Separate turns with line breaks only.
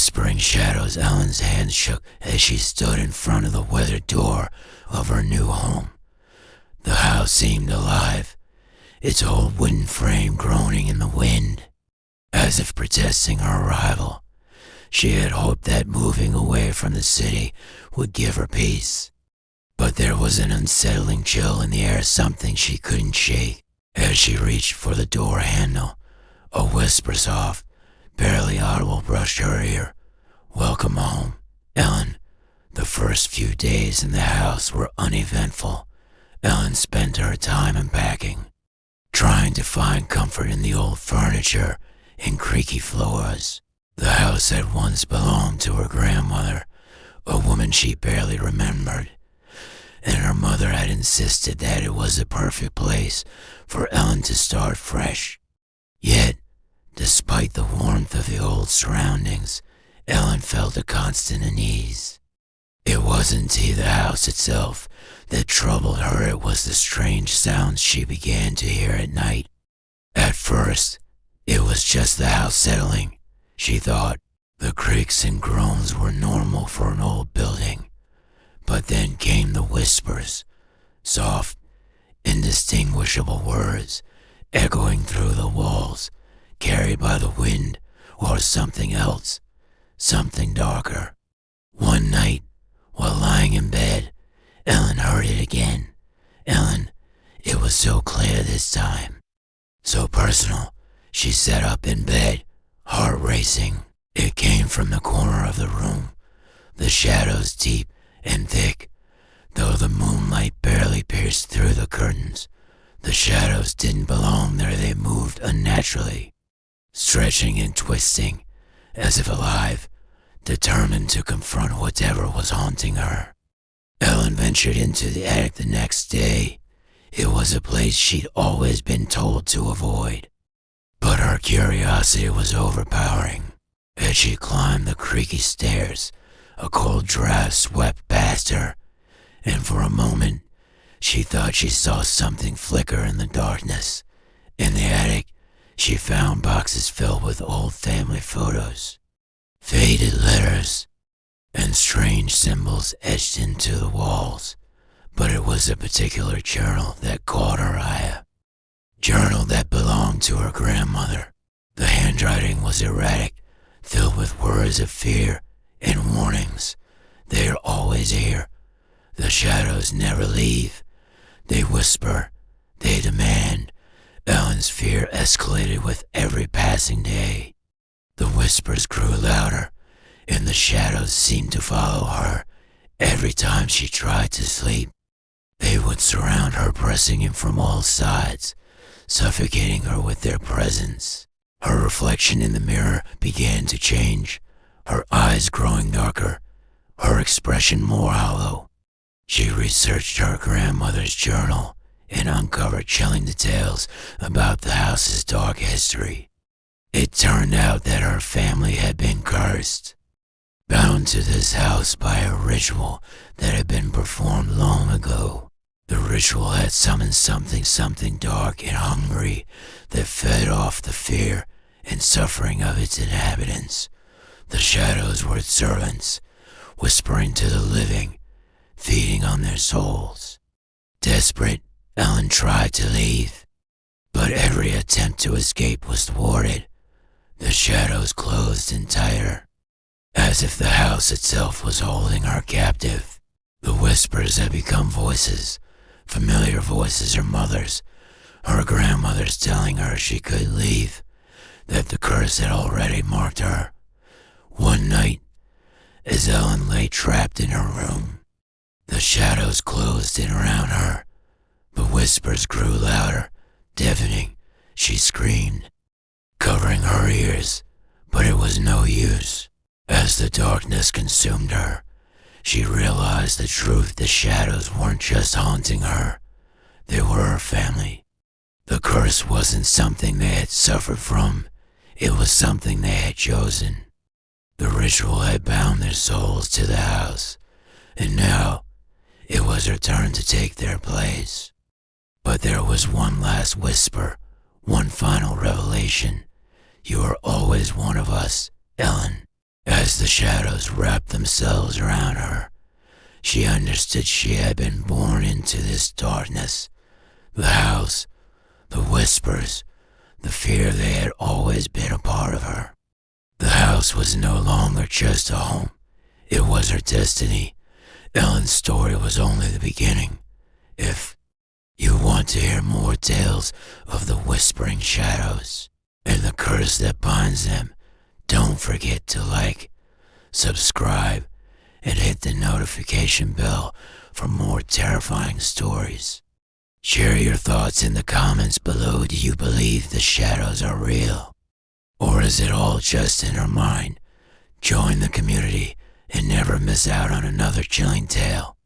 whispering shadows. Ellen's hands shook as she stood in front of the weathered door of her new home. The house seemed alive, its old wooden frame groaning in the wind, as if protesting her arrival. She had hoped that moving away from the city would give her peace. But there was an unsettling chill in the air, something she couldn't shake. As she reached for the door handle, a whisper soft, barely audible, brushed her ear. "Welcome home, Ellen." The first few days in the house were uneventful. Ellen spent her time unpacking, trying to find comfort in the old furniture and creaky floors. The house had once belonged to her grandmother, a woman she barely remembered, and her mother had insisted that it was the perfect place for Ellen to start fresh. Yet, despite the warmth of the old surroundings, Ellen felt a constant unease. It wasn't the house itself that troubled her, it was the strange sounds she began to hear at night. At first, it was just the house settling, she thought. The creaks and groans were normal for an old building. But then came the whispers, soft, indistinguishable words echoing through the walls, carried by the wind or something else, something darker. One night, while lying in bed, Ellen heard it again. Ellen, it was so clear this time, so personal. She sat up in bed, heart racing. It came from the corner of the room, the shadows deep and thick. Though the moonlight barely pierced through the curtains, the shadows didn't belong there. They moved unnaturally, stretching and twisting, as if alive, determined to confront whatever was haunting her. Ellen ventured into the attic the next day. It was a place she'd always been told to avoid, but her curiosity was overpowering. As she climbed the creaky stairs, a cold draft swept past her, and for a moment, she thought she saw something flicker in the darkness. In the attic, she found boxes filled with old family photos, faded letters, and strange symbols etched into the walls. But it was a particular journal that caught her eye, a journal that belonged to her grandmother. The handwriting was erratic, filled with words of fear and warnings. They are always here. The shadows never leave. They whisper. They demand. Ellen's fear escalated with every passing day. The whispers grew louder, and the shadows seemed to follow her every time she tried to sleep. They would surround her, pressing in from all sides, suffocating her with their presence. Her reflection in the mirror began to change, her eyes growing darker, her expression more hollow. She researched her grandmother's journal and uncovered chilling details about the house's dark history. It turned out that her family had been cursed, bound to this house by a ritual that had been performed long ago. The ritual had summoned something dark and hungry that fed off the fear and suffering of its inhabitants. The shadows were its servants, whispering to the living, feeding on their souls. Desperate, Ellen tried to leave, but every attempt to escape was thwarted. The shadows closed in tighter, as if the house itself was holding her captive. The whispers had become voices, familiar voices, her mother's, her grandmother's, telling her she could leave, that the curse had already marked her. One night, as Ellen lay trapped in her room, the shadows closed in around her. The whispers grew louder, deafening. She screamed, covering her ears, but it was no use. As the darkness consumed her, she realized the truth. The shadows weren't just haunting her, they were her family. The curse wasn't something they had suffered from, it was something they had chosen. The ritual had bound their souls to the house, and now it was her turn to take their place. But there was one last whisper, one final revelation. You are always one of us, Ellen. As shadows wrapped themselves around her. She understood she had been born into this darkness. The house, the whispers, the fear they had always been a part of her. The house was no longer just a home. It was her destiny. Ellen's story was only the beginning. If you want to hear more tales of the whispering shadows and the curse that binds them, don't forget to like, subscribe, and hit the notification bell for more terrifying stories. Share your thoughts in the comments below. Do you believe the shadows are real? Or is it all just in our mind? Join the community and never miss out on another chilling tale.